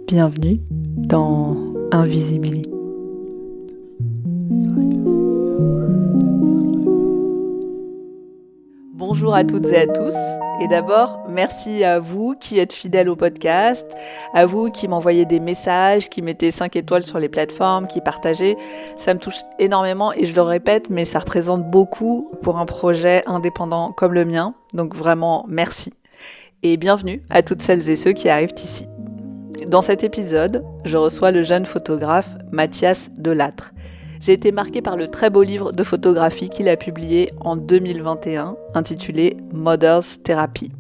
Bienvenue dans Invisibility. Bonjour à toutes et à tous. Et d'abord, merci à vous qui êtes fidèles au podcast, à vous qui m'envoyez des messages, qui mettez 5 étoiles sur les plateformes, qui partagez. Ça me touche énormément et je le répète, mais ça représente beaucoup pour un projet indépendant comme le mien. Donc vraiment, merci. Et bienvenue à toutes celles et ceux qui arrivent ici. Dans cet épisode, je reçois le jeune photographe Mathias Delattre. J'ai été marquée par le très beau livre de photographie qu'il a publié en 2021, intitulé Mother's Therapy.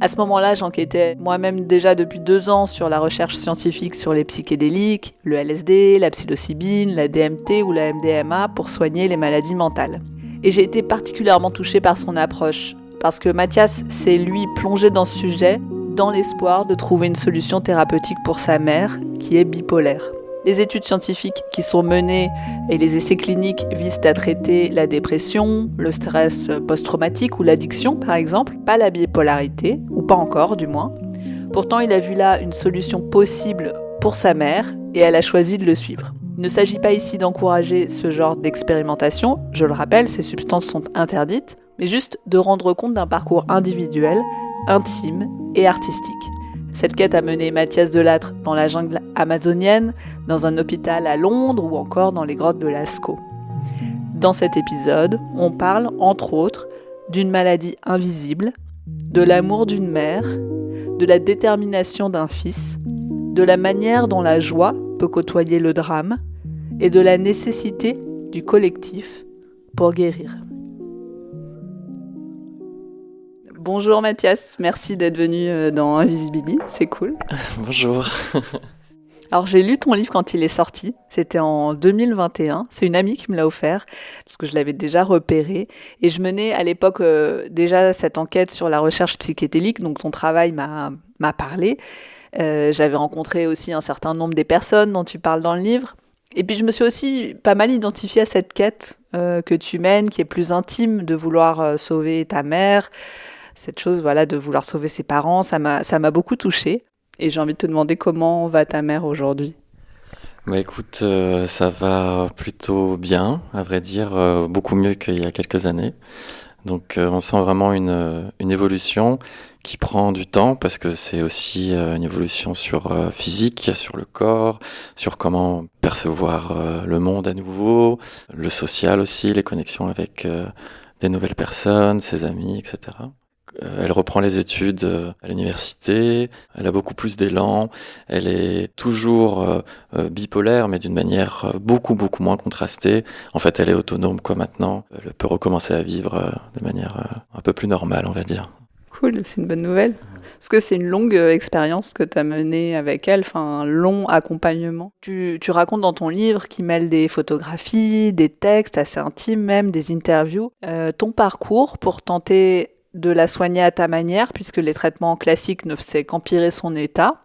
À ce moment-là, j'enquêtais moi-même déjà depuis 2 ans sur la recherche scientifique sur les psychédéliques, le LSD, la psilocybine, la DMT ou la MDMA pour soigner les maladies mentales. Et j'ai été particulièrement touchée par son approche, parce que Mathias s'est lui plongé dans ce sujet dans l'espoir de trouver une solution thérapeutique pour sa mère, qui est bipolaire. Les études scientifiques qui sont menées et les essais cliniques visent à traiter la dépression, le stress post-traumatique ou l'addiction par exemple, pas la bipolarité, ou pas encore du moins. Pourtant, il a vu là une solution possible pour sa mère et elle a choisi de le suivre. Il ne s'agit pas ici d'encourager ce genre d'expérimentation, je le rappelle, ces substances sont interdites, mais juste de rendre compte d'un parcours individuel, intime et artistique. Cette quête a mené Mathias Delattre dans la jungle amazonienne, dans un hôpital à Londres ou encore dans les grottes de Lascaux. Dans cet épisode, on parle, entre autres, d'une maladie invisible, de l'amour d'une mère, de la détermination d'un fils, de la manière dont la joie peut côtoyer le drame et de la nécessité du collectif pour guérir. Bonjour Mathias, merci d'être venu dans Invisibility, c'est cool. Bonjour. Alors j'ai lu ton livre quand il est sorti, c'était en 2021, c'est une amie qui me l'a offert, parce que je l'avais déjà repéré, et je menais à l'époque déjà cette enquête sur la recherche psychédélique, donc ton travail m'a parlé. J'avais rencontré aussi un certain nombre des personnes dont tu parles dans le livre, et puis je me suis aussi pas mal identifiée à cette quête que tu mènes, qui est plus intime, de vouloir sauver ta mère. Cette chose, voilà, de vouloir sauver ses parents, ça m'a beaucoup touchée. Et j'ai envie de te demander comment va ta mère aujourd'hui. Bah écoute, ça va plutôt bien, à vrai dire, beaucoup mieux qu'il y a quelques années. Donc on sent vraiment une évolution qui prend du temps parce que c'est aussi une évolution sur physique, sur le corps, sur comment percevoir le monde à nouveau, le social aussi, les connexions avec des nouvelles personnes, ses amis, etc. Elle reprend les études à l'université, elle a beaucoup plus d'élan, elle est toujours bipolaire mais d'une manière beaucoup moins contrastée. En fait, elle est autonome quoi maintenant, elle peut recommencer à vivre de manière un peu plus normale, on va dire. Cool, c'est une bonne nouvelle. Parce que c'est une longue expérience que tu as menée avec elle, enfin un long accompagnement. Tu racontes dans ton livre qu'il mêle des photographies, des textes assez intimes même, des interviews. Ton parcours pour tenter de la soigner à ta manière, puisque les traitements classiques ne faisaient qu'empirer son état.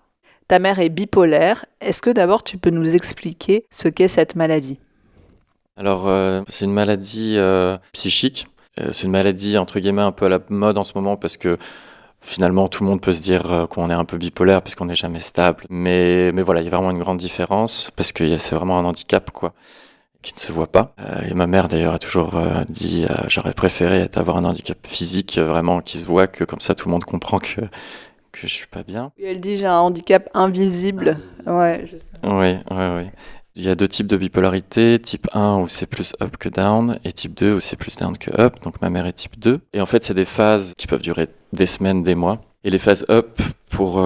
Ta mère est bipolaire. Est-ce que d'abord tu peux nous expliquer ce qu'est cette maladie ? Alors, c'est une maladie psychique. C'est une maladie, entre guillemets, un peu à la mode en ce moment, parce que finalement, tout le monde peut se dire qu'on est un peu bipolaire, parce qu'on n'est jamais stable. Mais voilà, il y a vraiment une grande différence, parce que c'est vraiment un handicap, quoi, qui ne se voit pas. Et ma mère, d'ailleurs, a toujours dit j'aurais préféré avoir un handicap physique, vraiment, qui se voit, que comme ça, tout le monde comprend que je suis pas bien. Et elle dit j'ai un handicap invisible. Ouais, je sais. Oui. Il y a 2 types de bipolarité, type 1 où c'est plus up que down, et type 2 où c'est plus down que up, donc ma mère est type 2. Et en fait, c'est des phases qui peuvent durer des semaines, des mois. Et les phases up, pour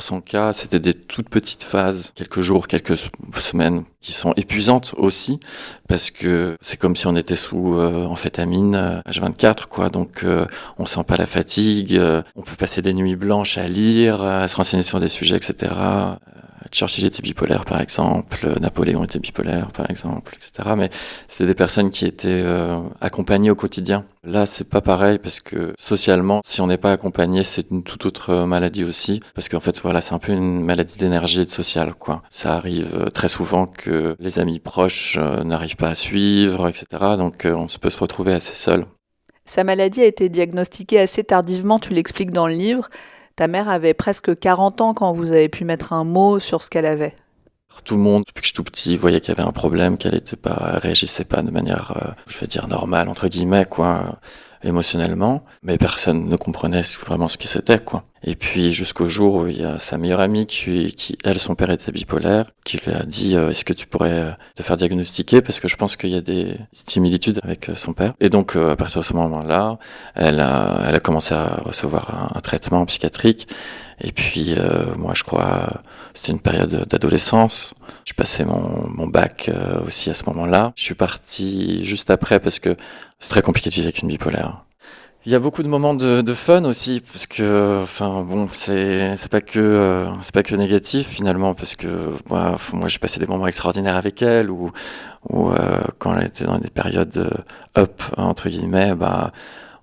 son cas, c'était des toutes petites phases, quelques jours, quelques semaines, qui sont épuisantes aussi, parce que c'est comme si on était sous amphétamine H24, quoi. Donc on sent pas la fatigue, on peut passer des nuits blanches à lire, à se renseigner sur des sujets, etc. Churchill était bipolaire, par exemple, Napoléon était bipolaire, par exemple, etc. Mais c'était des personnes qui étaient accompagnées au quotidien. Là, c'est pas pareil parce que socialement, si on n'est pas accompagné, c'est une toute autre maladie aussi. Parce qu'en fait, voilà, c'est un peu une maladie d'énergie et de social, quoi. Ça arrive très souvent que les amis proches n'arrivent pas à suivre, etc. Donc, on peut se retrouver assez seul. Sa maladie a été diagnostiquée assez tardivement, tu l'expliques dans le livre. Ta mère avait presque 40 ans quand vous avez pu mettre un mot sur ce qu'elle avait. Tout le monde, depuis que je suis tout petit, voyait qu'il y avait un problème, qu'elle réagissait pas de manière, normale, entre guillemets, quoi, émotionnellement. Mais personne ne comprenait vraiment ce que c'était, quoi. Et puis, jusqu'au jour où il y a sa meilleure amie qui elle, son père était bipolaire, qui lui a dit, est-ce que tu pourrais te faire diagnostiquer? Parce que je pense qu'il y a des similitudes avec son père. Et donc, à partir de ce moment-là, elle a commencé à recevoir un traitement psychiatrique. Et puis, moi, je crois, c'était une période d'adolescence. Je passais mon bac aussi à ce moment-là. Je suis parti juste après parce que c'est très compliqué de vivre avec une bipolaire. Il y a beaucoup de moments de fun aussi, parce que, c'est pas que négatif finalement, parce que moi j'ai passé des moments extraordinaires avec elle, ou quand elle était dans des périodes up entre guillemets,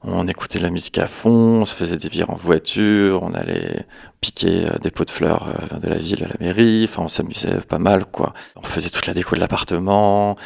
on écoutait la musique à fond, on se faisait des vires en voiture, on allait piquer des pots de fleurs de la ville à la mairie, on s'amusait pas mal, quoi. On faisait toute la déco de l'appartement.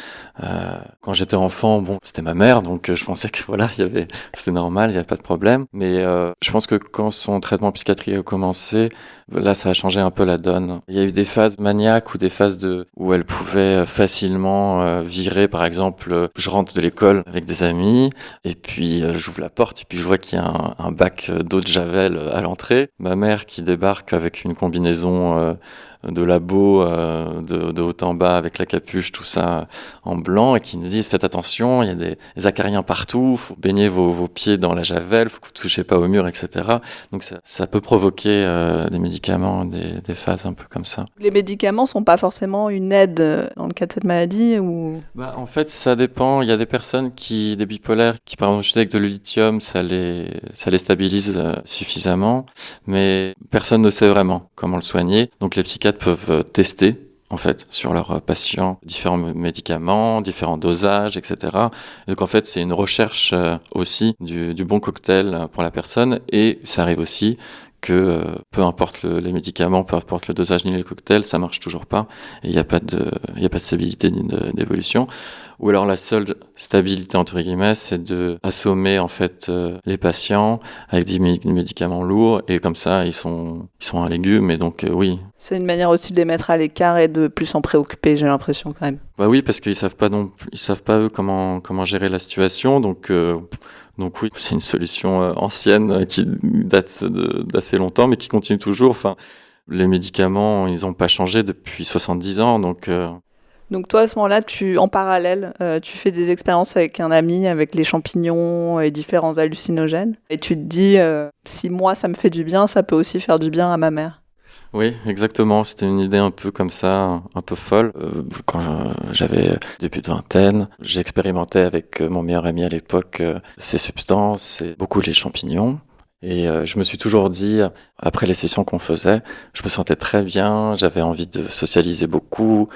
Quand j'étais enfant, c'était ma mère, donc je pensais que c'était normal, il n'y avait pas de problème. Mais je pense que quand son traitement psychiatrique a commencé, là, ça a changé un peu la donne. Il y a eu des phases maniaques ou des phases où elle pouvait facilement virer. Par exemple, je rentre de l'école avec des amis, et puis j'ouvre la porte, et puis je vois qu'il y a un bac d'eau de Javel à l'entrée. Ma mère qui débarque avec une combinaison de labo de haut en bas avec la capuche, tout ça en blanc, et qui nous dit faites attention, il y a des acariens partout, faut baigner vos pieds dans la javel, faut que vous ne touchez pas au mur, etc. Donc ça peut provoquer des médicaments, des phases un peu comme ça. Les médicaments sont pas forcément une aide dans le cas de cette maladie ou... En fait, ça dépend. Il y a des personnes des bipolaires, qui par exemple avec de lithium, ça les stabilise suffisamment, mais personne ne sait vraiment comment le soigner. Donc les psychiatres peuvent tester en fait sur leurs patients différents médicaments, différents dosages, etc. Donc en fait, c'est une recherche aussi du bon cocktail pour la personne, et ça arrive aussi que peu importe les médicaments, peu importe le dosage ni les cocktails, ça marche toujours pas, et il n'y a pas de stabilité ni d'évolution. Ou alors la seule stabilité entre guillemets, c'est de assommer en fait les patients avec des médicaments lourds, et comme ça ils sont un légume, et donc oui. C'est une manière aussi de les mettre à l'écart et de plus s'en préoccuper, j'ai l'impression quand même. Oui, parce qu'ils savent pas eux comment gérer la situation, donc oui, c'est une solution ancienne qui date d'assez longtemps, mais qui continue toujours. Les médicaments, ils n'ont pas changé depuis 70 ans, donc... Donc toi, à ce moment-là, en parallèle, tu fais des expériences avec un ami, avec les champignons et différents hallucinogènes. Et tu te dis, si moi, ça me fait du bien, ça peut aussi faire du bien à ma mère. Oui, exactement. C'était une idée un peu comme ça, un peu folle. Quand j'avais début de vingtaine, j'expérimentais avec mon meilleur ami à l'époque ces substances, et beaucoup les champignons. Et je me suis toujours dit, après les sessions qu'on faisait, je me sentais très bien, j'avais envie de socialiser beaucoup,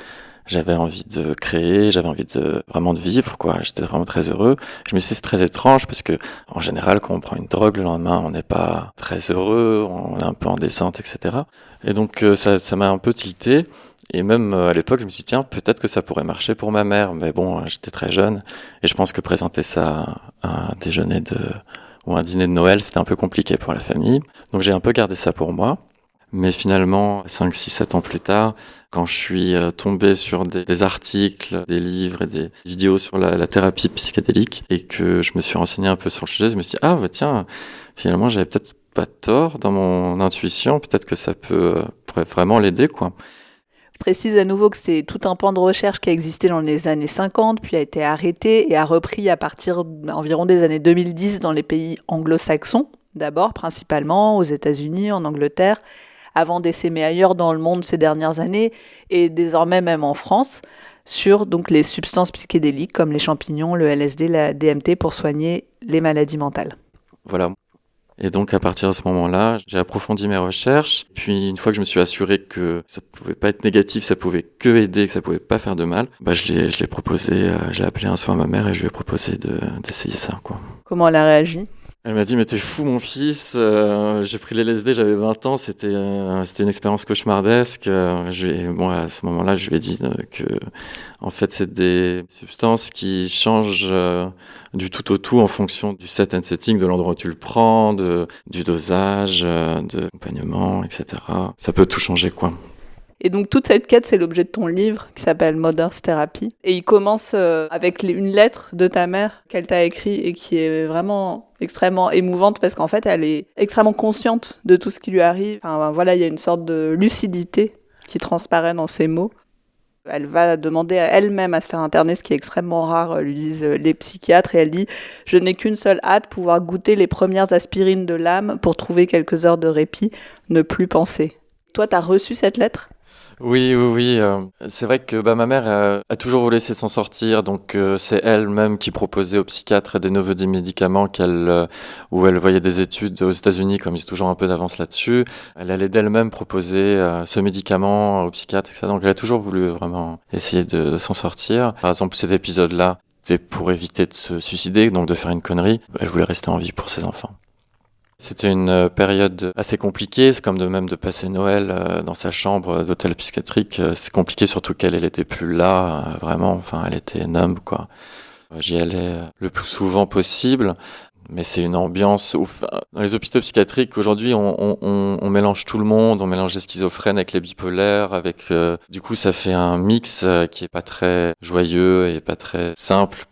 j'avais envie de créer, j'avais envie vraiment de vivre, quoi. J'étais vraiment très heureux. Je me suis dit, c'est très étrange parce que, en général, quand on prend une drogue le lendemain, on n'est pas très heureux, on est un peu en descente, etc. Et donc, ça m'a un peu tilté. Et même à l'époque, je me suis dit, tiens, peut-être que ça pourrait marcher pour ma mère. Mais bon, j'étais très jeune. Et je pense que présenter ça à un déjeuner ou un dîner de Noël, c'était un peu compliqué pour la famille. Donc, j'ai un peu gardé ça pour moi. Mais finalement, 5, 6, 7 ans plus tard, quand je suis tombé sur des articles, des livres et des vidéos sur la thérapie psychédélique, et que je me suis renseigné un peu sur le sujet, je me suis dit, tiens, finalement, j'avais peut-être pas tort dans mon intuition, peut-être que ça pourrait vraiment l'aider, quoi. Je précise à nouveau que c'est tout un pan de recherche qui a existé dans les années 50, puis a été arrêté et a repris à partir environ des années 2010 dans les pays anglo-saxons, d'abord, principalement aux États-Unis, en Angleterre, avant d'essaimer ailleurs dans le monde ces dernières années, et désormais même en France, sur donc les substances psychédéliques comme les champignons, le LSD, la DMT, pour soigner les maladies mentales. Voilà. Et donc à partir de ce moment-là, j'ai approfondi mes recherches. Puis une fois que je me suis assuré que ça pouvait pas être négatif, ça pouvait que aider, que ça pouvait pas faire de mal, je l'ai proposé, j'ai appelé un soir ma mère et je lui ai proposé d'essayer ça, quoi. Comment elle a réagi ? Elle m'a dit, mais t'es fou, mon fils. J'ai pris les LSD, j'avais 20 ans. C'était une expérience cauchemardesque. À ce moment-là, je lui ai dit que, en fait, c'est des substances qui changent du tout au tout en fonction du set and setting, de l'endroit où tu le prends, du dosage, de l'accompagnement, etc. Ça peut tout changer, quoi. Et donc toute cette quête, c'est l'objet de ton livre qui s'appelle Mother's Therapy. Et il commence avec une lettre de ta mère qu'elle t'a écrite et qui est vraiment extrêmement émouvante parce qu'en fait, elle est extrêmement consciente de tout ce qui lui arrive. Enfin, voilà, il y a une sorte de lucidité qui transparaît dans ses mots. Elle va demander à elle-même à se faire interner, ce qui est extrêmement rare, lui disent les psychiatres, et elle dit « Je n'ai qu'une seule hâte, pouvoir goûter les premières aspirines de l'âme pour trouver quelques heures de répit, ne plus penser. » Toi, t'as reçu cette lettre ? Oui. C'est vrai que ma mère a toujours voulu essayer de s'en sortir, donc c'est elle-même qui proposait aux psychiatres des nouveaux médicaments où elle voyait des études aux États-Unis, comme ils ont toujours un peu d'avance là-dessus. Elle allait d'elle-même proposer ce médicament aux psychiatres, etc. Donc elle a toujours voulu vraiment essayer de s'en sortir. Par exemple, cet épisode-là, c'était pour éviter de se suicider, donc de faire une connerie. Elle voulait rester en vie pour ses enfants. C'était une période assez compliquée, c'est comme de même de passer Noël dans sa chambre d'hôtel psychiatrique. C'est compliqué, surtout qu'elle était plus là, vraiment. Enfin, elle était numb, quoi. J'y allais le plus souvent possible. Mais c'est une ambiance où, dans les hôpitaux psychiatriques, aujourd'hui, on mélange tout le monde, on mélange les schizophrènes avec les bipolaires, du coup, ça fait un mix qui est pas très joyeux et pas très simple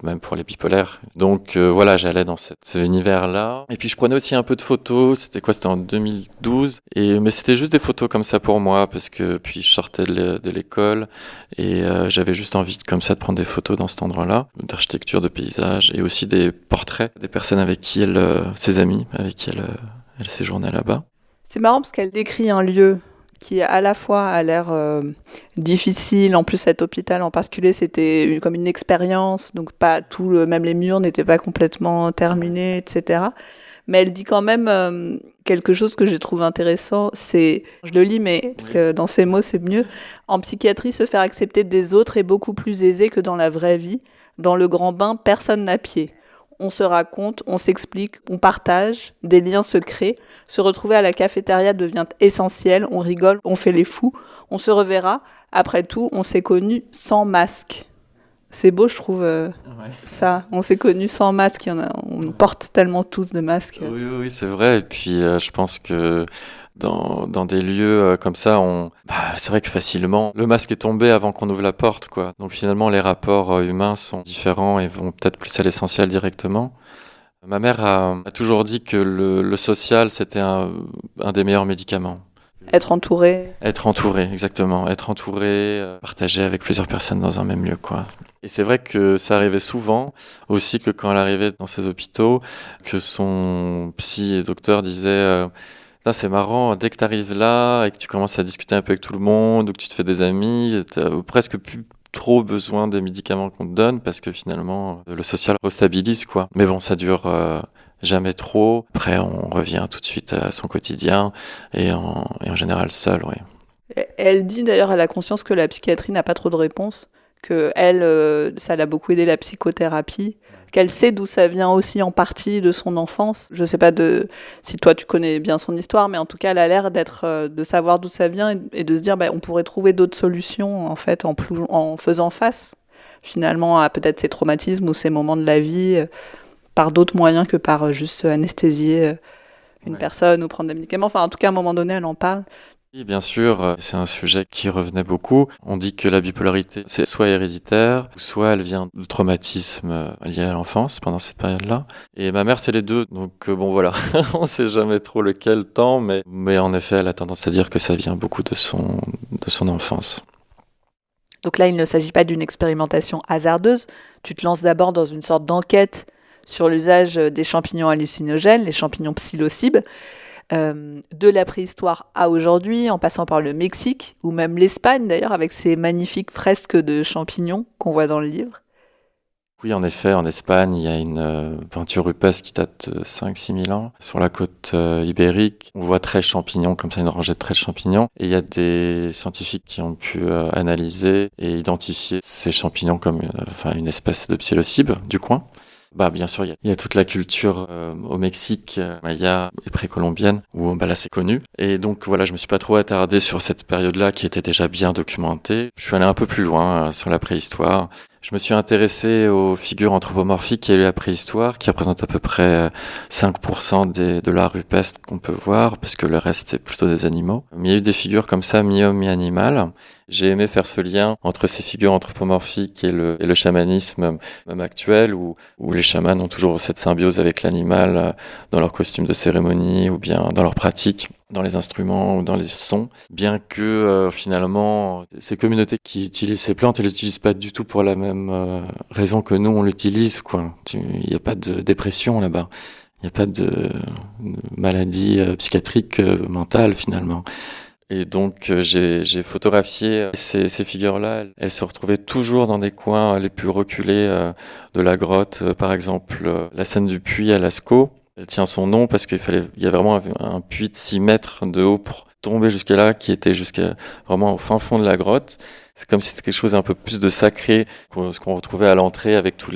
même pour les bipolaires. Donc, voilà, j'allais dans cet univers-là. Et puis, je prenais aussi un peu de photos. C'était en 2012. Mais c'était juste des photos comme ça pour moi, parce que puis je sortais de l'école et j'avais juste envie comme ça de prendre des photos dans cet endroit-là, d'architecture, de paysage et aussi des portraits des personnes avec qui ses amis, avec qui elle séjournait là-bas. C'est marrant parce qu'elle décrit un lieu qui à la fois a l'air difficile. En plus, cet hôpital en particulier, c'était comme une expérience, donc pas même les murs n'étaient pas complètement terminés, etc. Mais elle dit quand même quelque chose que j'ai trouvé intéressant, je le lis, mais parce que dans ces mots, c'est mieux. En psychiatrie, se faire accepter des autres est beaucoup plus aisé que dans la vraie vie. Dans le grand bain, personne n'a pied. On se raconte, on s'explique, on partage, des liens se créent. Se retrouver à la cafétéria devient essentiel, on rigole, on fait les fous, on se reverra. Après tout, on s'est connus sans masque. C'est beau, je trouve, ça. On s'est connus sans masque, on porte tellement tous de masques. Oui, c'est vrai. Et puis, je pense que dans des lieux comme ça, c'est vrai que facilement, le masque est tombé avant qu'on ouvre la porte, quoi. Donc finalement, les rapports humains sont différents et vont peut-être plus à l'essentiel directement. Ma mère a toujours dit que le social, c'était un des meilleurs médicaments. Être entouré. Être entouré, exactement. Être entouré, partager avec plusieurs personnes dans un même lieu, quoi. Et c'est vrai que ça arrivait souvent, aussi que quand elle arrivait dans ces hôpitaux, que son psy et docteur disaient c'est marrant, dès que tu arrives là et que tu commences à discuter un peu avec tout le monde ou que tu te fais des amis, tu n'as presque plus trop besoin des médicaments qu'on te donne parce que finalement, le social restabilise, quoi. Mais bon, ça dure jamais trop. Après, on revient tout de suite à son quotidien et en général seul, oui. Elle dit d'ailleurs, elle a conscience que la psychiatrie n'a pas trop de réponses, que ça l'a beaucoup aidé la psychothérapie, qu'elle sait d'où ça vient aussi en partie de son enfance. Je sais pas si toi tu connais bien son histoire, mais en tout cas elle a l'air de savoir d'où ça vient et de se dire on pourrait trouver d'autres solutions en fait en faisant face finalement à peut-être ces traumatismes ou ces moments de la vie par d'autres moyens que par juste anesthésier une personne ou prendre des médicaments. Enfin en tout cas à un moment donné elle en parle. Oui, bien sûr, c'est un sujet qui revenait beaucoup. On dit que la bipolarité, c'est soit héréditaire, soit elle vient de traumatismes liés à l'enfance pendant cette période-là. Et ma mère, c'est les deux. Donc bon, voilà, on ne sait jamais trop lequel temps, mais en effet, elle a tendance à dire que ça vient beaucoup de son enfance. Donc là, il ne s'agit pas d'une expérimentation hasardeuse. Tu te lances d'abord dans une sorte d'enquête sur l'usage des champignons hallucinogènes, les champignons psilocybes, de la préhistoire à aujourd'hui, en passant par le Mexique, ou même l'Espagne d'ailleurs, avec ces magnifiques fresques de champignons qu'on voit dans le livre. Oui, en effet, en Espagne, il y a une peinture rupestre qui date de 5-6 000 ans. Sur la côte ibérique, on voit 13 champignons, comme ça, une rangée de 13 champignons. Et il y a des scientifiques qui ont pu analyser et identifier ces champignons comme une espèce de psilocybe du coin. Bah, bien sûr, il y a toute la culture au Mexique, maya et précolombienne, où bah, là c'est connu. Et donc voilà, je me suis pas trop attardé sur cette période-là qui était déjà bien documentée. Je suis allé un peu plus loin sur la préhistoire. Je me suis intéressé aux figures anthropomorphiques et à la préhistoire, qui représentent à peu près 5% de l'art rupestre qu'on peut voir, parce que le reste c'est plutôt des animaux. Mais il y a eu des figures comme ça, mi-homme, mi-animal. J'ai aimé faire ce lien entre ces figures anthropomorphiques et le chamanisme même actuel, où les chamans ont toujours cette symbiose avec l'animal dans leur costume de cérémonie ou bien dans leurs pratiques, dans les instruments ou dans les sons. Bien que finalement, ces communautés qui utilisent ces plantes, elles les utilisent pas du tout pour la même raison que nous on l'utilise, quoi. Il n'y a pas de dépression là-bas. Il n'y a pas de maladie psychiatrique mentale finalement. Et donc j'ai photographié ces figures-là. Elles se retrouvaient toujours dans des coins les plus reculés de la grotte. Par exemple, la scène du puits à Lascaux. Elle tient son nom parce qu'il y a vraiment un puits de 6 mètres de haut pour tomber jusqu'à là, qui était jusqu'à vraiment au fin fond de la grotte. C'est comme si c'était quelque chose d'un peu plus de sacré ce qu'on retrouvait à l'entrée avec tous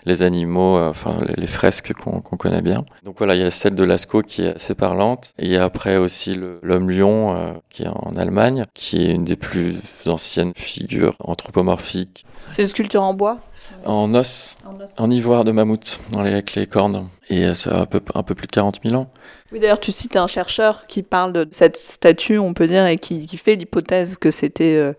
les animaux, enfin les fresques qu'on connaît bien. Donc voilà, il y a celle de Lascaux qui est assez parlante. Et il y a après aussi l'homme-lion qui est en Allemagne, qui est une des plus anciennes figures anthropomorphiques. C'est une sculpture en bois ? En os, en ivoire de mammouth, avec les cornes. Et ça a un peu plus de 40 000 ans. Oui, d'ailleurs, tu cites un chercheur qui parle de cette statue, on peut dire, et qui fait l'hypothèse que c'était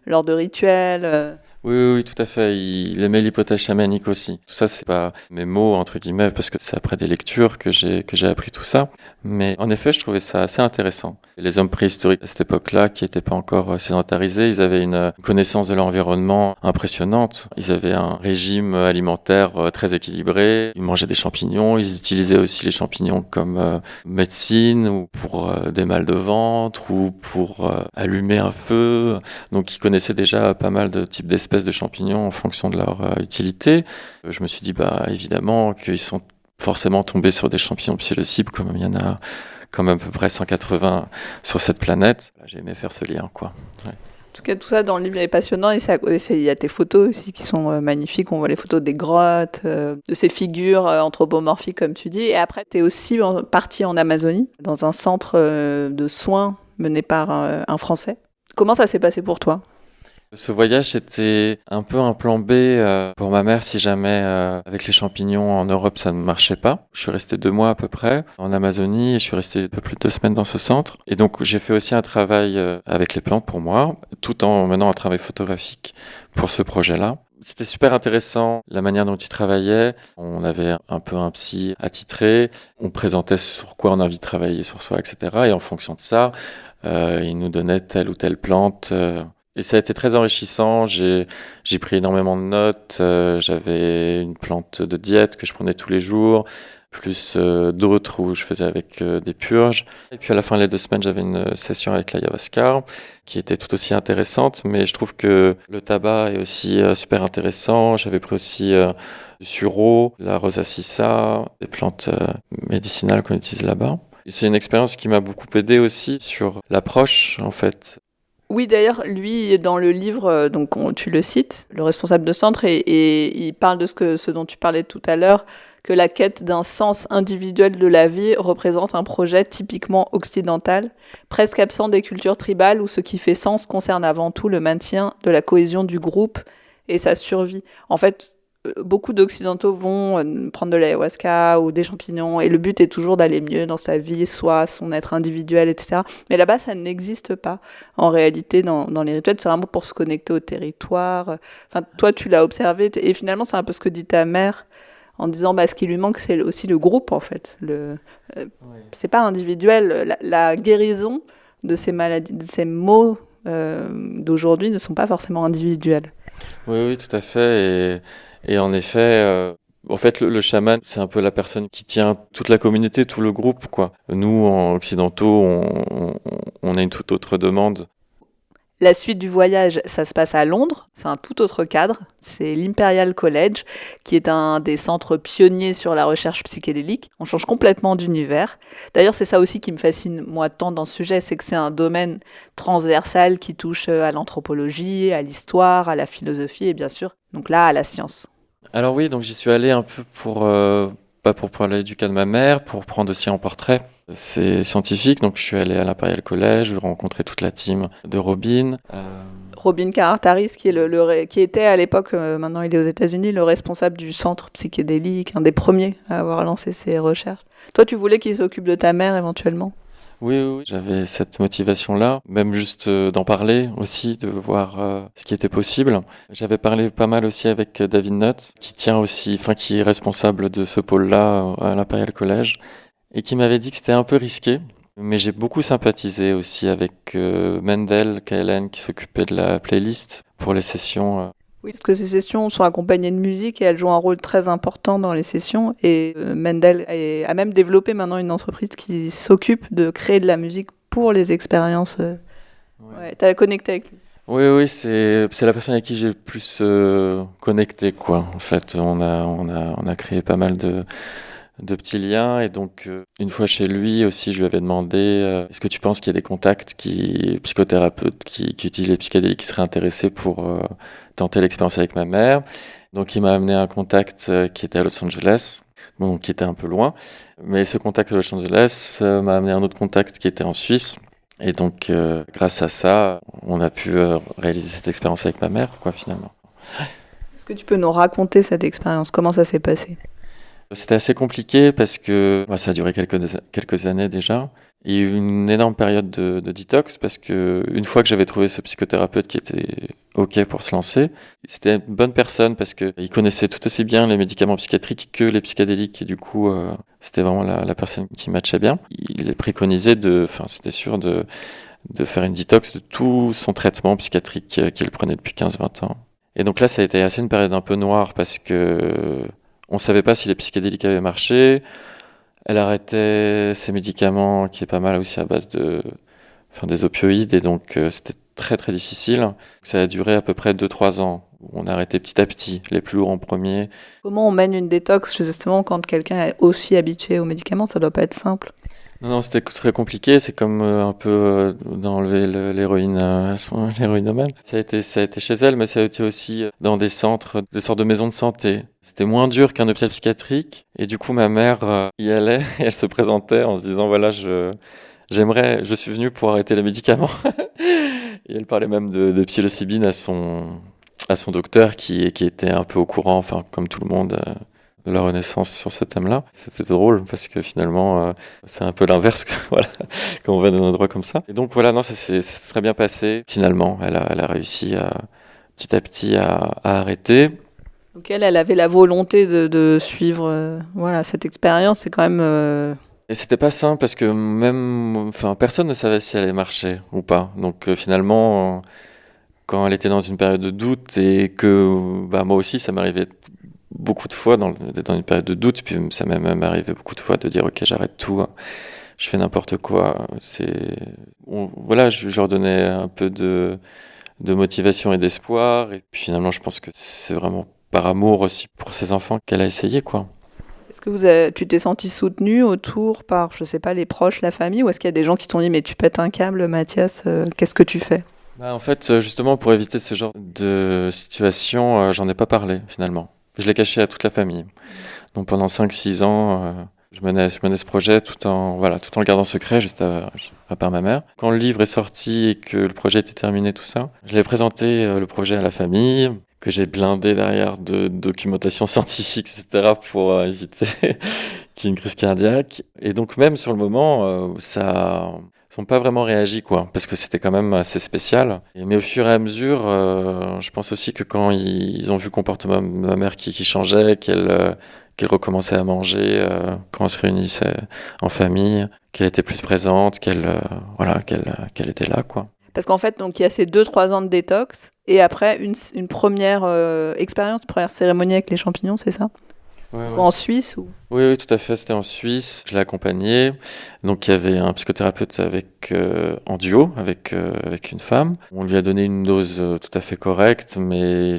lors de rituels. Oui, tout à fait. Il aimait l'hypothèse chamanique aussi. Tout ça, c'est pas mes mots, entre guillemets, parce que c'est après des lectures que j'ai appris tout ça. Mais en effet, je trouvais ça assez intéressant. Les hommes préhistoriques à cette époque-là, qui n'étaient pas encore sédentarisés, ils avaient une connaissance de l'environnement impressionnante. Ils avaient un régime alimentaire très équilibré. Ils mangeaient des champignons. Ils utilisaient aussi les champignons comme médecine, ou pour des mals de ventre, ou pour allumer un feu. Donc, ils connaissaient déjà pas mal de types d'espèces de champignons en fonction de leur utilité. Je me suis dit, bah, évidemment qu'ils sont forcément tombés sur des champignons psilocibles, comme il y en a quand même à peu près 180 sur cette planète. J'ai aimé faire ce lien, quoi. Ouais. En tout cas, tout ça dans le livre est passionnant, et il y a tes photos aussi qui sont magnifiques. On voit les photos des grottes, de ces figures anthropomorphiques, comme tu dis. Et après, tu es aussi parti en Amazonie, dans un centre de soins mené par un Français. Comment ça s'est passé pour toi ? Ce voyage, c'était un peu un plan B pour ma mère si jamais avec les champignons en Europe ça ne marchait pas. Je suis resté 2 mois à peu près en Amazonie et je suis resté un peu plus de 2 semaines dans ce centre. Et donc j'ai fait aussi un travail avec les plantes pour moi, tout en menant un travail photographique pour ce projet-là. C'était super intéressant la manière dont il travaillait. On avait un peu un psy attitré. On présentait sur quoi on a envie de travailler sur soi, etc. Et en fonction de ça, il nous donnait telle ou telle plante. Et ça a été très enrichissant. J'ai pris énormément de notes. J'avais une plante de diète que je prenais tous les jours, plus d'autres où je faisais avec des purges. Et puis à la fin des 2 semaines, j'avais une session avec l'ayahuasca qui était tout aussi intéressante. Mais je trouve que le tabac est aussi super intéressant. J'avais pris aussi du sureau, la rosacea, des plantes médicinales qu'on utilise là-bas. Et c'est une expérience qui m'a beaucoup aidé aussi sur l'approche, en fait. Oui, d'ailleurs, lui, dans le livre, tu le cites, le responsable de centre, et il parle de ce dont tu parlais tout à l'heure, que la quête d'un sens individuel de la vie représente un projet typiquement occidental, presque absent des cultures tribales, où ce qui fait sens concerne avant tout le maintien de la cohésion du groupe et sa survie. En fait, beaucoup d'occidentaux vont prendre de l'ayahuasca ou des champignons, et le but est toujours d'aller mieux dans sa vie, soit son être individuel, etc. Mais là-bas, ça n'existe pas. En réalité, dans les rituels, c'est vraiment pour se connecter au territoire. Enfin, toi, tu l'as observé, et finalement, c'est un peu ce que dit ta mère, en disant ce qui lui manque, c'est aussi le groupe, en fait. C'est pas individuel. La guérison de ces maladies, de ces maux d'aujourd'hui ne sont pas forcément individuels. Oui, tout à fait. Et en effet, en fait, le chaman, c'est un peu la personne qui tient toute la communauté, tout le groupe, quoi. Nous, en occidentaux, on a une toute autre demande. La suite du voyage, ça se passe à Londres, c'est un tout autre cadre, c'est l'Imperial College, qui est un des centres pionniers sur la recherche psychédélique. On change complètement d'univers. D'ailleurs, c'est ça aussi qui me fascine, moi, tant dans ce sujet, c'est que c'est un domaine transversal qui touche à l'anthropologie, à l'histoire, à la philosophie et bien sûr, donc là, à la science. Alors oui, donc j'y suis allé un peu pas pour parler du cas de ma mère, pour prendre aussi en portrait. C'est scientifique, donc je suis allé à l'Imperial College, j'ai rencontré toute la team de Robin. Robin Carhart-Harris, qui était à l'époque, maintenant il est aux États-Unis, le responsable du centre psychédélique, un des premiers à avoir lancé ses recherches. Toi, tu voulais qu'il s'occupe de ta mère éventuellement? Oui, j'avais cette motivation-là, même juste d'en parler aussi, de voir ce qui était possible. J'avais parlé pas mal aussi avec David Nutt, qui est responsable de ce pôle-là à l'Imperial College, et qui m'avait dit que c'était un peu risqué. Mais j'ai beaucoup sympathisé aussi avec Mendel, KLN, qui s'occupait de la playlist pour les sessions. Oui, parce que ces sessions sont accompagnées de musique et elles jouent un rôle très important dans les sessions. Et Mendel a même développé maintenant une entreprise qui s'occupe de créer de la musique pour les expériences. Ouais, t'as connecté avec lui. Oui, c'est la personne avec qui j'ai le plus connecté, quoi. En fait, on a créé pas mal de petits liens, et donc une fois chez lui aussi, je lui avais demandé est-ce que tu penses qu'il y a des contacts psychothérapeutes qui utilisent les psychédéliques qui seraient intéressés pour tenter l'expérience avec ma mère. Donc il m'a amené un contact qui était à Los Angeles, bon, qui était un peu loin, mais ce contact à Los Angeles m'a amené un autre contact qui était en Suisse. Et donc, grâce à ça, on a pu réaliser cette expérience avec ma mère, quoi, finalement. Est-ce que tu peux nous raconter cette expérience? Comment ça s'est passé? C'était assez compliqué parce que ça a duré quelques années déjà. Il y a eu une énorme période de détox parce que une fois que j'avais trouvé ce psychothérapeute qui était OK pour se lancer, c'était une bonne personne parce qu'il connaissait tout aussi bien les médicaments psychiatriques que les psychédéliques, et du coup, c'était vraiment la personne qui matchait bien. Il préconisait c'était sûr de faire une détox de tout son traitement psychiatrique qu'il prenait depuis 15-20 ans. Et donc là, ça a été assez une période un peu noire parce que on savait pas si les psychédéliques avaient marché. Elle arrêtait ses médicaments, qui est pas mal aussi à base des opioïdes, et donc c'était très très difficile. Ça a duré à peu près 2-3 ans. On a arrêté petit à petit, les plus lourds en premier. Comment on mène une détox justement quand quelqu'un est aussi habitué aux médicaments? Ça doit pas être simple. Non, c'était très compliqué. C'est comme un peu d'enlever l'héroïne à l'héroïnomane. Ça a été chez elle, mais ça a été aussi dans des sortes de maisons de santé. C'était moins dur qu'un hôpital psychiatrique. Et du coup, ma mère y allait et elle se présentait en se disant, voilà, je suis venue pour arrêter les médicaments. Et elle parlait même de psilocybine à son docteur qui était un peu au courant, enfin, comme tout le monde. De la Renaissance sur ce thème-là. C'était drôle parce que finalement, c'est un peu l'inverse voilà, quand on va dans un endroit comme ça. Et donc voilà, non, ça s'est très bien passé. Finalement, elle a réussi petit à petit à arrêter. Donc elle avait la volonté de suivre cette expérience. C'est quand même... Et c'était pas simple parce que personne ne savait si elle allait marcher ou pas. Donc finalement, quand elle était dans une période de doute, et que moi aussi, ça m'arrivait beaucoup de fois dans une période de doute, puis ça m'est même arrivé beaucoup de fois de dire ok, j'arrête tout, je fais n'importe quoi. Je leur donnais un peu de motivation et d'espoir, et puis finalement je pense que c'est vraiment par amour aussi pour ses enfants qu'elle a essayé, quoi. Est-ce que tu t'es senti soutenu autour par, je sais pas, les proches, la famille, ou est-ce qu'il y a des gens qui t'ont dit mais tu pètes un câble, Mathias, qu'est-ce que tu fais? En fait, justement, pour éviter ce genre de situation, j'en ai pas parlé finalement. Je l'ai caché à toute la famille. Donc pendant 5-6 ans, je menais ce projet tout en le gardant secret, juste à part ma mère. Quand le livre est sorti et que le projet était terminé, tout ça, je l'ai présenté le projet à la famille, que j'ai blindé derrière de documentation scientifique, etc., pour éviter qu'il y ait une crise cardiaque. Et donc même sur le moment, ça... Ils n'ont pas vraiment réagi, quoi, parce que c'était quand même assez spécial. Mais au fur et à mesure, je pense aussi que quand ils ont vu le comportement de ma mère qui changeait, qu'elle recommençait à manger quand on se réunissait en famille, qu'elle était plus présente, qu'elle était là, quoi. Parce qu'en fait, donc il y a ces 2-3 ans de détox, et après une première expérience, une première cérémonie avec les champignons, c'est ça? Ouais. En Suisse ou... Oui, oui, tout à fait. C'était en Suisse. Je l'ai accompagné. Donc, il y avait un psychothérapeute en duo avec une femme. On lui a donné une dose tout à fait correcte, mais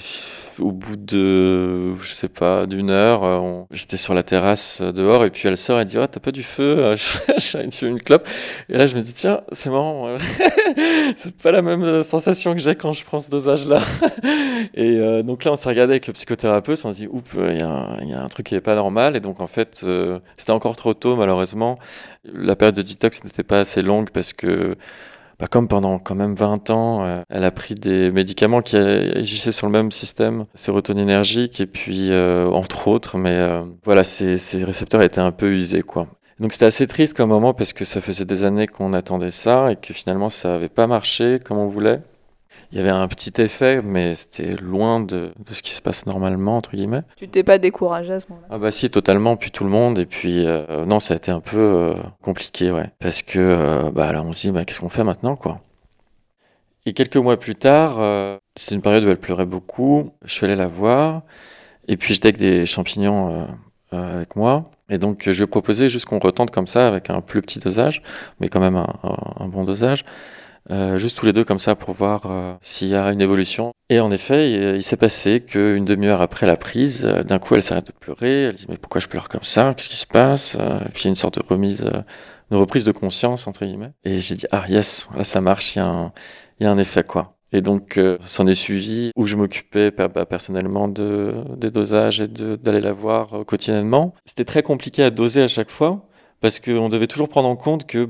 au bout de, je sais pas, d'une heure, j'étais sur la terrasse dehors et puis elle sort et dit, oh, t'as pas du feu? J'ai une clope. Et là, je me dis, tiens, c'est marrant. C'est pas la même sensation que j'ai quand je prends ce dosage-là. Et donc là, on s'est regardé avec le psychothérapeute, on s'est dit, oups, il y a un truc qui est pas normal. Et donc, en fait, c'était encore trop tôt, malheureusement. La période de détox n'était pas assez longue parce que, bah, comme pendant quand même 20 ans, elle a pris des médicaments qui agissaient sur le même système sérotoninergique, et puis, entre autres, mais voilà, ces récepteurs étaient un peu usés, quoi. Donc c'était assez triste comme moment parce que ça faisait des années qu'on attendait ça et que finalement ça n'avait pas marché comme on voulait. Il y avait un petit effet, mais c'était loin de ce qui se passe normalement, entre guillemets. Tu t'es pas découragé à ce moment-là? Ah bah si, totalement, puis tout le monde. Et puis, non, ça a été un peu compliqué, ouais. Parce que, bah là, on se dit, bah, qu'est-ce qu'on fait maintenant, quoi. Et quelques mois plus tard, c'est une période où elle pleurait beaucoup. Je suis allé la voir. Et puis, j'étais avec des champignons avec moi. Et donc, je lui ai proposé juste qu'on retente comme ça, avec un plus petit dosage, mais quand même un bon dosage. Juste tous les deux comme ça pour voir s'il y a une évolution. Et en effet, il s'est passé qu'une demi-heure après la prise, d'un coup, elle s'arrête de pleurer. Elle dit, mais pourquoi je pleure comme ça? Qu'est-ce qui se passe? Et puis, il y a une sorte de une reprise de conscience, entre guillemets. Et j'ai dit, ah yes, là, ça marche, il y a un effet, quoi. Et donc, s'en est suivi où je m'occupais personnellement des dosages et d'aller la voir quotidiennement. C'était très compliqué à doser à chaque fois parce qu'on devait toujours prendre en compte que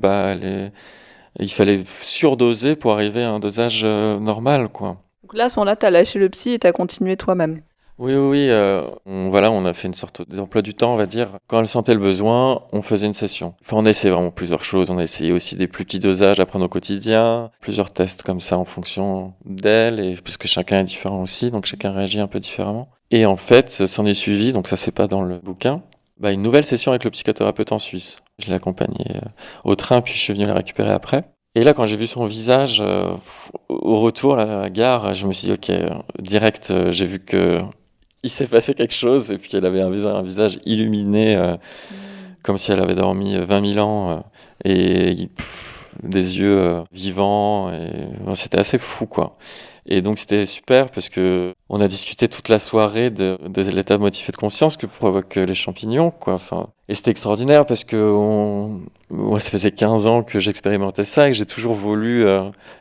il fallait surdoser pour arriver à un dosage normal, quoi. Donc là, à ce moment-là, t'as lâché le psy et t'as continué toi-même. Oui, oui, oui. On a fait une sorte d'emploi du temps, on va dire. Quand elle sentait le besoin, on faisait une session. Enfin, on a essayé vraiment plusieurs choses. On a essayé aussi des plus petits dosages à prendre au quotidien, plusieurs tests comme ça en fonction d'elle, et parce que chacun est différent aussi, donc chacun réagit un peu différemment. Et en fait, s'en est suivi, donc ça c'est pas dans le bouquin, bah, une nouvelle session avec le psychothérapeute en Suisse. Je l'ai accompagné au train, puis je suis venu la récupérer après. Et là, quand j'ai vu son visage au retour à la gare, je me suis dit, ok, direct, j'ai vu que il s'est passé quelque chose, et puis elle avait un visage illuminé, comme si elle avait dormi 20 000 ans, des yeux vivants, et c'était assez fou, quoi. Et donc c'était super parce que on a discuté toute la soirée de l'état motivé de conscience que provoquent les champignons, quoi. Enfin, et c'était extraordinaire parce que moi, ça faisait 15 ans que j'expérimentais ça et que j'ai toujours voulu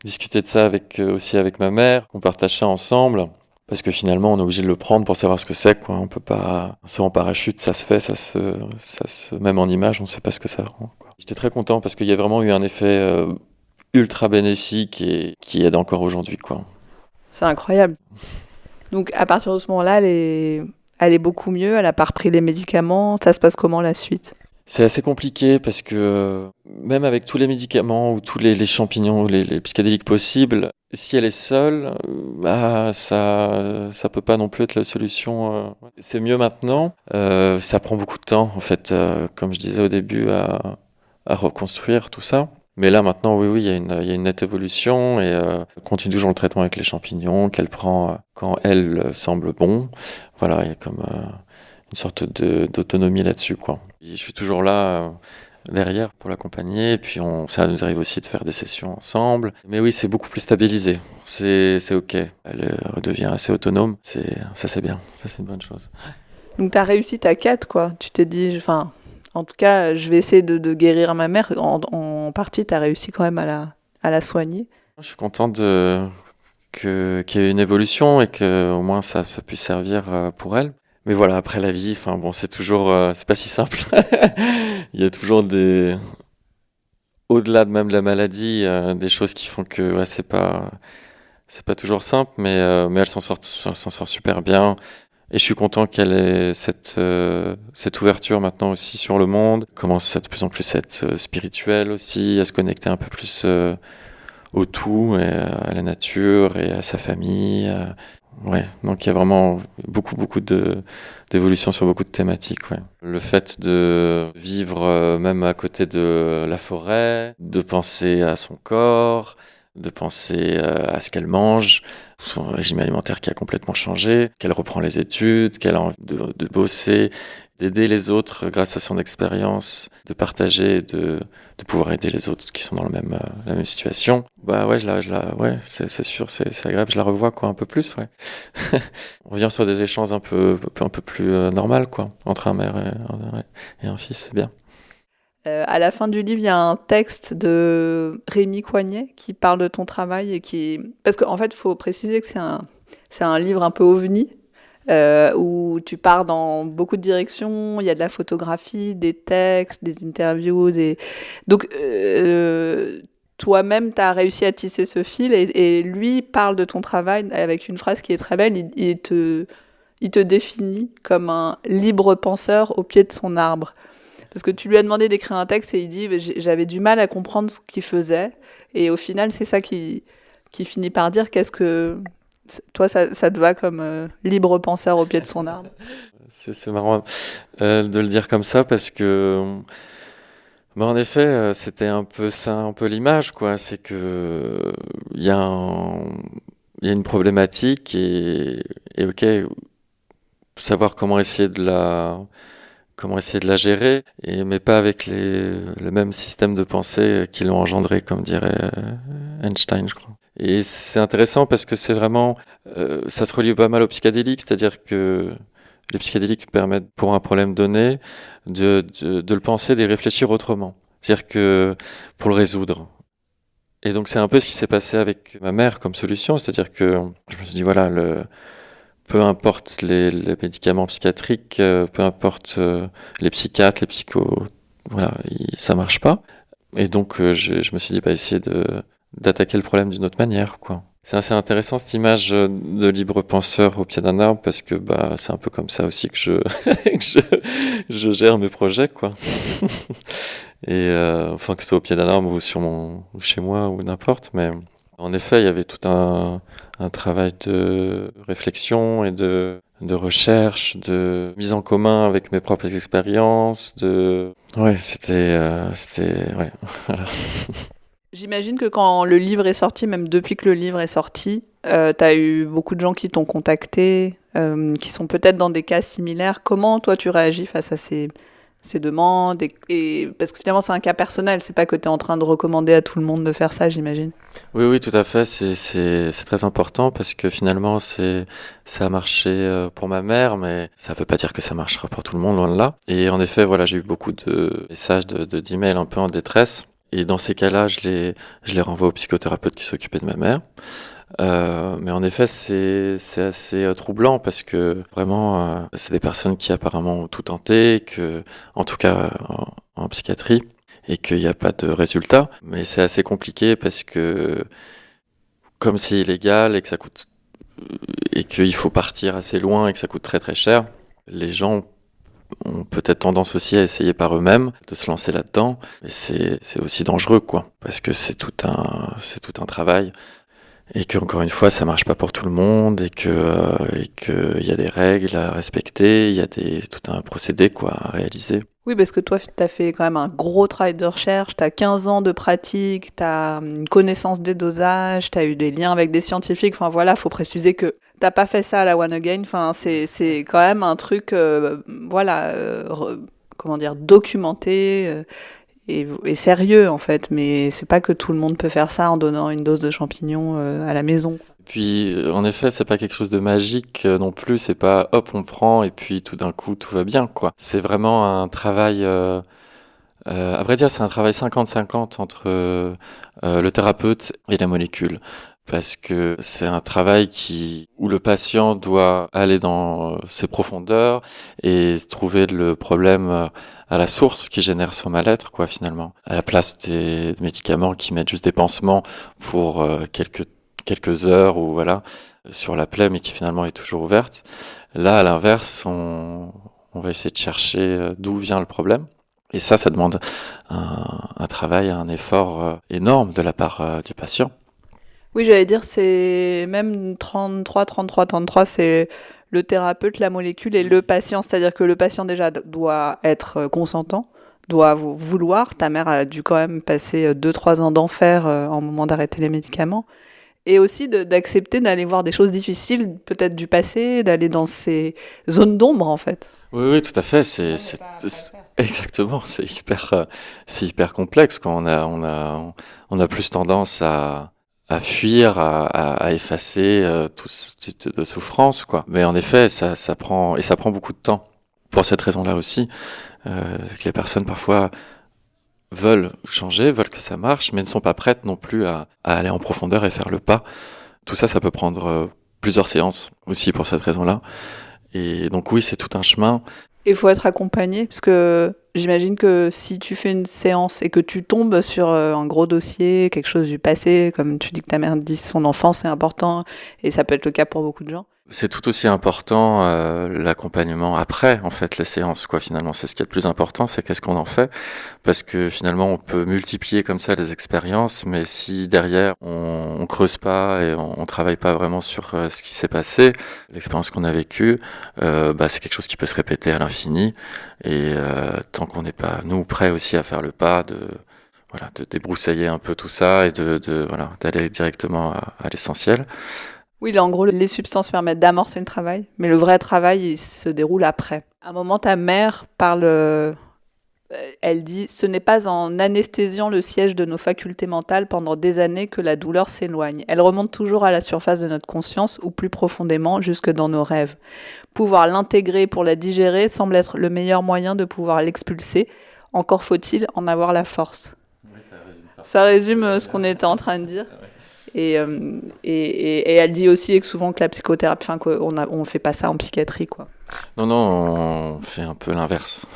discuter de ça aussi avec ma mère, qu'on partage ça ensemble. Parce que finalement, on est obligé de le prendre pour savoir ce que c'est, quoi. On peut pas, un saut en parachute, ça se fait, même en image, on sait pas ce que ça rend, quoi. J'étais très content parce qu'il y a vraiment eu un effet ultra bénéfique et qui aide encore aujourd'hui, quoi. C'est incroyable. Donc à partir de ce moment-là, elle est beaucoup mieux, elle a pas repris les médicaments. Ça se passe comment la suite? C'est assez compliqué parce que même avec tous les médicaments ou tous les champignons ou les psychédéliques possibles, si elle est seule, bah, ça peut pas non plus être la solution. C'est mieux maintenant. Ça prend beaucoup de temps, en fait, comme je disais au début, à reconstruire tout ça. Mais là, maintenant, oui, il y a une nette évolution et elle continue toujours le traitement avec les champignons qu'elle prend quand elle semble bon. Voilà, il y a comme une sorte d'autonomie là-dessus, quoi. Et je suis toujours là derrière pour l'accompagner et puis ça nous arrive aussi de faire des sessions ensemble. Mais oui, c'est beaucoup plus stabilisé. C'est OK. Elle redevient assez autonome. Ça, c'est bien. Ça, c'est une bonne chose. Donc tu as réussi ta quête, quoi. Tu t'es dit, enfin, en tout cas, je vais essayer de guérir ma mère. En partie, tu as réussi quand même à la soigner. Je suis content qu'il y ait une évolution et que au moins ça puisse servir pour elle. Mais voilà, après la vie, enfin bon, c'est toujours, c'est pas si simple. Il y a toujours au-delà de même la maladie, des choses qui font que ouais, c'est pas toujours simple, mais elle s'en sort super bien. Et je suis content qu'elle ait cette ouverture maintenant aussi sur le monde, commence de plus en plus à être spirituelle aussi, à se connecter un peu plus au tout, et à la nature et à sa famille. Ouais, donc il y a vraiment beaucoup d'évolution sur beaucoup de thématiques. Ouais. Le fait de vivre même à côté de la forêt, de penser à son corps, de penser à ce qu'elle mange, son régime alimentaire qui a complètement changé, qu'elle reprend les études, qu'elle a envie de bosser d'aider les autres grâce à son expérience, de partager, de pouvoir aider les autres qui sont dans la même situation. Bah ouais, ouais, c'est sûr, c'est agréable, je la revois quoi un peu plus, ouais. On vient sur des échanges un peu plus normales quoi, entre un mère et un fils, c'est bien. À la fin du livre, il y a un texte de Rémi Coignet qui parle de ton travail parce qu'en fait, il faut préciser que c'est un livre un peu ovni où tu pars dans beaucoup de directions. Il y a de la photographie, des textes, des interviews, donc toi-même, tu as réussi à tisser ce fil et lui parle de ton travail avec une phrase qui est très belle. Il te définit comme un libre penseur au pied de son arbre. Parce que tu lui as demandé d'écrire un texte et il dit j'avais du mal à comprendre ce qu'il faisait. Et au final, c'est ça qui finit par dire qu'est-ce que. Toi, ça te va comme libre penseur au pied de son arbre. C'est marrant de le dire comme ça parce que. Bah en effet, c'était un peu ça, un peu l'image, quoi. C'est que il y a une problématique et ok, savoir comment essayer de la gérer, mais pas avec le même système de pensée qui l'ont engendré, comme dirait Einstein, je crois. Et c'est intéressant parce que c'est vraiment, ça se relie pas mal au psychédélique, c'est-à-dire que les psychédéliques permettent, pour un problème donné, de le penser, d'y réfléchir autrement. C'est-à-dire que pour le résoudre. Et donc c'est un peu ce qui s'est passé avec ma mère comme solution, c'est-à-dire que je me suis dit, voilà, peu importe les médicaments psychiatriques, peu importe les psychiatres, les psychos, voilà, ça marche pas. Et donc je me suis dit, bah, essayer d'attaquer le problème d'une autre manière, quoi. C'est assez intéressant cette image de libre penseur au pied d'un arbre parce que bah c'est un peu comme ça aussi que je gère mes projets, quoi. Et enfin que ce soit au pied d'un arbre ou chez moi ou n'importe, mais en effet il y avait tout un travail de réflexion et de recherche, de mise en commun avec mes propres expériences, ouais, ouais, voilà. J'imagine que quand le livre est sorti, même depuis que le livre est sorti, tu as eu beaucoup de gens qui t'ont contacté, qui sont peut-être dans des cas similaires. Comment toi tu réagis face à ces demandes parce que finalement c'est un cas personnel, c'est pas que tu es en train de recommander à tout le monde de faire ça, j'imagine. Oui, tout à fait, c'est très important parce que finalement ça a marché pour ma mère, mais ça veut pas dire que ça marchera pour tout le monde, loin de là. Et en effet, voilà, j'ai eu beaucoup de messages, d'emails un peu en détresse. Et dans ces cas-là, je les renvoie au psychothérapeute qui s'occupait de ma mère. Mais en effet, c'est assez troublant parce que vraiment, c'est des personnes qui apparemment ont tout tenté, en tout cas en psychiatrie, et qu'il n'y a pas de résultat. Mais c'est assez compliqué parce que comme c'est illégal et que ça coûte et qu'il faut partir assez loin et que ça coûte très très cher, les gens ont peut-être tendance aussi à essayer par eux-mêmes de se lancer là-dedans. Et c'est aussi dangereux, quoi, parce que c'est tout un travail. Et que encore une fois, ça marche pas pour tout le monde et que y a des règles à respecter, il y a tout un procédé quoi à réaliser. Oui, parce que toi, tu as fait quand même un gros travail de recherche, tu as 15 ans de pratique, tu as une connaissance des dosages, tu as eu des liens avec des scientifiques. Enfin voilà, faut préciser que t'as pas fait ça à la One Again. Enfin, c'est quand même un truc, comment dire, documenté. Et sérieux en fait, mais c'est pas que tout le monde peut faire ça en donnant une dose de champignons à la maison. Puis en effet, c'est pas quelque chose de magique non plus, c'est pas hop on prend et puis tout d'un coup tout va bien quoi. C'est vraiment un travail, à vrai dire c'est un travail 50-50 entre le thérapeute et la molécule. Parce que c'est un travail où le patient doit aller dans ses profondeurs et trouver le problème à la source qui génère son mal-être, quoi, finalement. À la place des médicaments qui mettent juste des pansements pour quelques heures ou voilà, sur la plaie, mais qui finalement est toujours ouverte. Là, à l'inverse, on va essayer de chercher d'où vient le problème. Et ça demande un travail, un effort énorme de la part du patient. Oui, j'allais dire, c'est même 33, c'est le thérapeute, la molécule et le patient. C'est-à-dire que le patient déjà doit être consentant, doit vouloir. Ta mère a dû quand même passer 2-3 ans d'enfer au moment d'arrêter les médicaments. Et aussi d'accepter d'aller voir des choses difficiles, peut-être du passé, d'aller dans ces zones d'ombre, en fait. Oui, tout à fait. Exactement. C'est hyper complexe quand on a plus tendance à fuir, à effacer tout ce type de souffrance, quoi. Mais en effet, ça prend beaucoup de temps. Pour cette raison-là aussi, que les personnes parfois veulent changer, veulent que ça marche, mais ne sont pas prêtes non plus à aller en profondeur et faire le pas. Tout ça, ça peut prendre plusieurs séances aussi pour cette raison-là. Et donc oui, c'est tout un chemin. Il faut être accompagné, parce que j'imagine que si tu fais une séance et que tu tombes sur un gros dossier, quelque chose du passé, comme tu dis que ta mère dit son enfance c'est important, et ça peut être le cas pour beaucoup de gens. C'est tout aussi important l'accompagnement après, en fait, les séances, quoi. Finalement, c'est ce qui est le plus important, c'est qu'est-ce qu'on en fait, parce que finalement, on peut multiplier comme ça les expériences, mais si derrière on creuse pas et on travaille pas vraiment sur ce qui s'est passé, l'expérience qu'on a vécue, c'est quelque chose qui peut se répéter à l'infini. Et tant qu'on n'est pas nous prêts aussi à faire le pas de débroussailler un peu tout ça et d'aller directement à l'essentiel. Oui, là, en gros, les substances permettent d'amorcer le travail, mais le vrai travail, il se déroule après. À un moment, ta mère parle, elle dit « Ce n'est pas en anesthésiant le siège de nos facultés mentales pendant des années que la douleur s'éloigne. Elle remonte toujours à la surface de notre conscience ou plus profondément, jusque dans nos rêves. Pouvoir l'intégrer pour la digérer semble être le meilleur moyen de pouvoir l'expulser. Encore faut-il en avoir la force. » Ça résume ce qu'on était en train de dire. Et elle dit aussi que souvent que la psychothérapie, enfin on fait pas ça en psychiatrie, quoi. Non, on fait un peu l'inverse.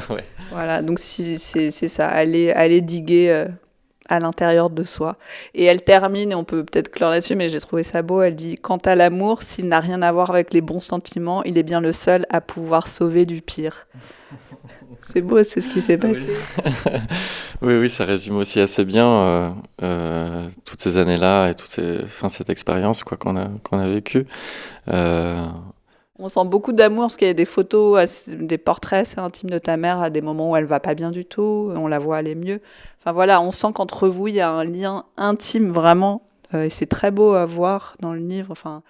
Ouais. Voilà, donc c'est ça, aller diguer à l'intérieur de soi. Et elle termine, et on peut peut-être clore là-dessus, mais j'ai trouvé ça beau, elle dit « Quant à l'amour, s'il n'a rien à voir avec les bons sentiments, il est bien le seul à pouvoir sauver du pire. » C'est beau, c'est ce qui s'est passé. Oui, ça résume aussi assez bien toutes ces années-là et cette expérience quoi qu'on a vécue. On sent beaucoup d'amour parce qu'il y a des photos, des portraits assez intimes de ta mère à des moments où elle va pas bien du tout, on la voit aller mieux. Enfin voilà, on sent qu'entre vous il y a un lien intime vraiment, et c'est très beau à voir dans le livre. Enfin,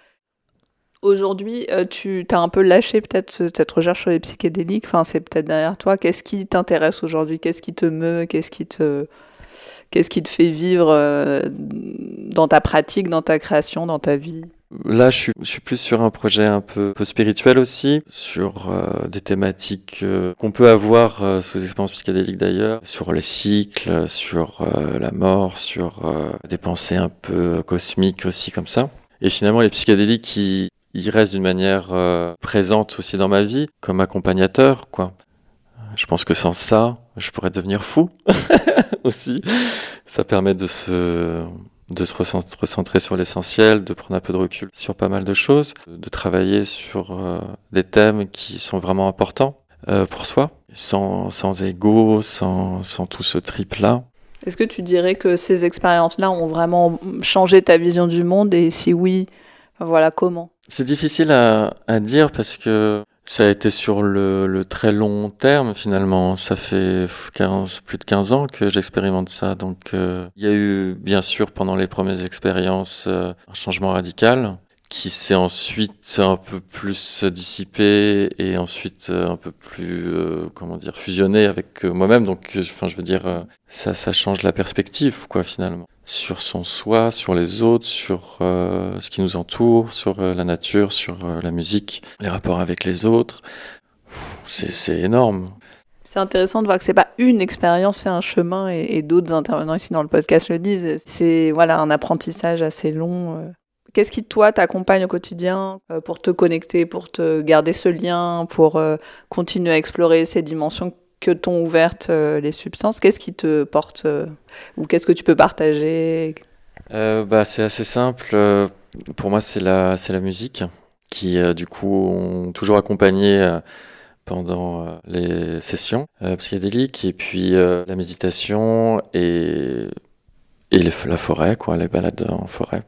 aujourd'hui, tu t'as un peu lâché peut-être cette recherche sur les psychédéliques. Enfin, c'est peut-être derrière toi. Qu'est-ce qui t'intéresse aujourd'hui? Qu'est-ce qui te meut? Qu'est-ce qui te fait vivre dans ta pratique, dans ta création, dans ta vie? Là, je suis plus sur un projet un peu spirituel aussi, sur des thématiques qu'on peut avoir sous expériences psychédéliques d'ailleurs, sur les cycles, sur la mort, sur des pensées un peu cosmiques aussi comme ça. Et finalement, les psychédéliques, ils restent d'une manière présente aussi dans ma vie, comme accompagnateur, quoi. Je pense que sans ça, je pourrais devenir fou aussi. Ça permet de se recentrer sur l'essentiel, de prendre un peu de recul sur pas mal de choses, de travailler sur des thèmes qui sont vraiment importants pour soi, sans ego, sans tout ce trip-là. Est-ce que tu dirais que ces expériences-là ont vraiment changé ta vision du monde, et si oui, voilà, comment? C'est difficile à dire parce que ça a été sur le très long terme finalement. Ça fait plus de 15 ans que j'expérimente ça. Donc il y a eu bien sûr pendant les premières expériences un changement radical qui s'est ensuite un peu plus dissipé et ensuite un peu plus fusionné avec moi-même. Donc je veux dire ça change la perspective quoi finalement. Sur son soi, sur les autres, sur ce qui nous entoure, sur la nature, sur la musique, les rapports avec les autres. C'est énorme. C'est intéressant de voir que c'est pas une expérience, c'est un chemin, et d'autres intervenants ici dans le podcast le disent. C'est voilà un apprentissage assez long. Qu'est-ce qui, toi, t'accompagne au quotidien pour te connecter, pour te garder ce lien, pour continuer à explorer ces dimensions que t'ont ouvertes les substances? Qu'est-ce qui te porte ou qu'est-ce que tu peux partager? C'est assez simple. Pour moi, c'est la musique qui, du coup, ont toujours accompagné pendant les sessions psychédéliques, et puis la méditation et la forêt, quoi, les balades en forêt.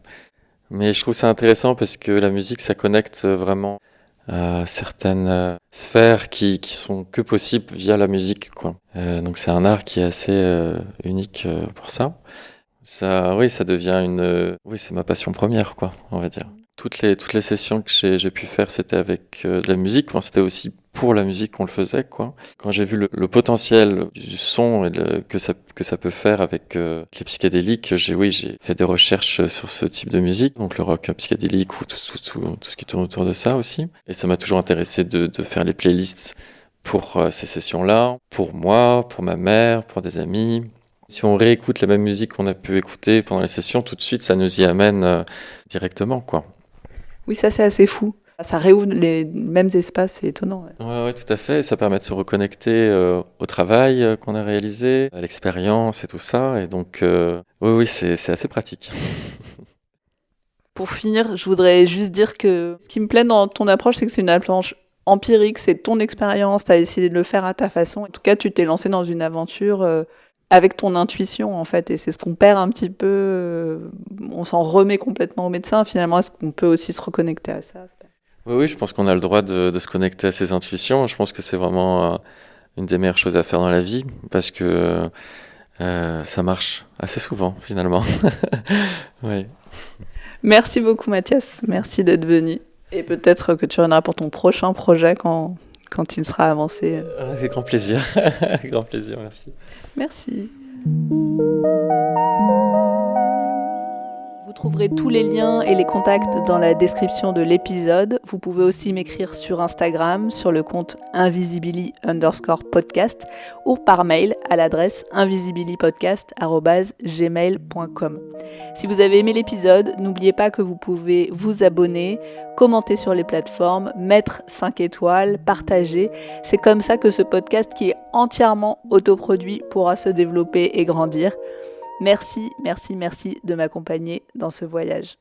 Mais je trouve ça intéressant parce que la musique, ça connecte vraiment à certaines sphères qui sont que possibles via la musique, quoi. Donc c'est un art qui est assez unique pour ça. Ça, oui, ça devient oui, c'est ma passion première, quoi, on va dire. Toutes les sessions que j'ai pu faire, c'était avec de la musique. Enfin, c'était aussi pour la musique qu'on le faisait, quoi. Quand j'ai vu le potentiel du son et que ça peut faire avec les psychédéliques, j'ai fait des recherches sur ce type de musique, donc le rock psychédélique ou tout ce qui tourne autour de ça aussi. Et ça m'a toujours intéressé de faire les playlists pour ces sessions-là, pour moi, pour ma mère, pour des amis. Si on réécoute la même musique qu'on a pu écouter pendant les sessions, tout de suite, ça nous y amène directement, quoi. Oui, ça c'est assez fou. Ça réouvre les mêmes espaces, c'est étonnant. Ouais. Ouais, tout à fait. Ça permet de se reconnecter au travail qu'on a réalisé, à l'expérience et tout ça. Et donc, oui, c'est assez pratique. Pour finir, je voudrais juste dire que ce qui me plaît dans ton approche, c'est que c'est une approche empirique, c'est ton expérience, tu as essayé de le faire à ta façon. En tout cas, tu t'es lancé dans une aventure avec ton intuition, en fait, et c'est ce qu'on perd un petit peu. On s'en remet complètement au médecin. Finalement, est-ce qu'on peut aussi se reconnecter à ça? Oui, je pense qu'on a le droit de se connecter à ses intuitions. Je pense que c'est vraiment une des meilleures choses à faire dans la vie parce que ça marche assez souvent, finalement. Oui. Merci beaucoup, Mathias. Merci d'être venu. Et peut-être que tu reviendras pour ton prochain projet quand il sera avancé. Avec grand plaisir. Grand plaisir, merci. Merci. Vous trouverez tous les liens et les contacts dans la description de l'épisode. Vous pouvez aussi m'écrire sur Instagram, sur le compte invisibily_podcast ou par mail à l'adresse invisibilypodcast@gmail.com. Si vous avez aimé l'épisode, n'oubliez pas que vous pouvez vous abonner, commenter sur les plateformes, mettre 5 étoiles, partager. C'est comme ça que ce podcast qui est entièrement autoproduit pourra se développer et grandir. Merci de m'accompagner dans ce voyage.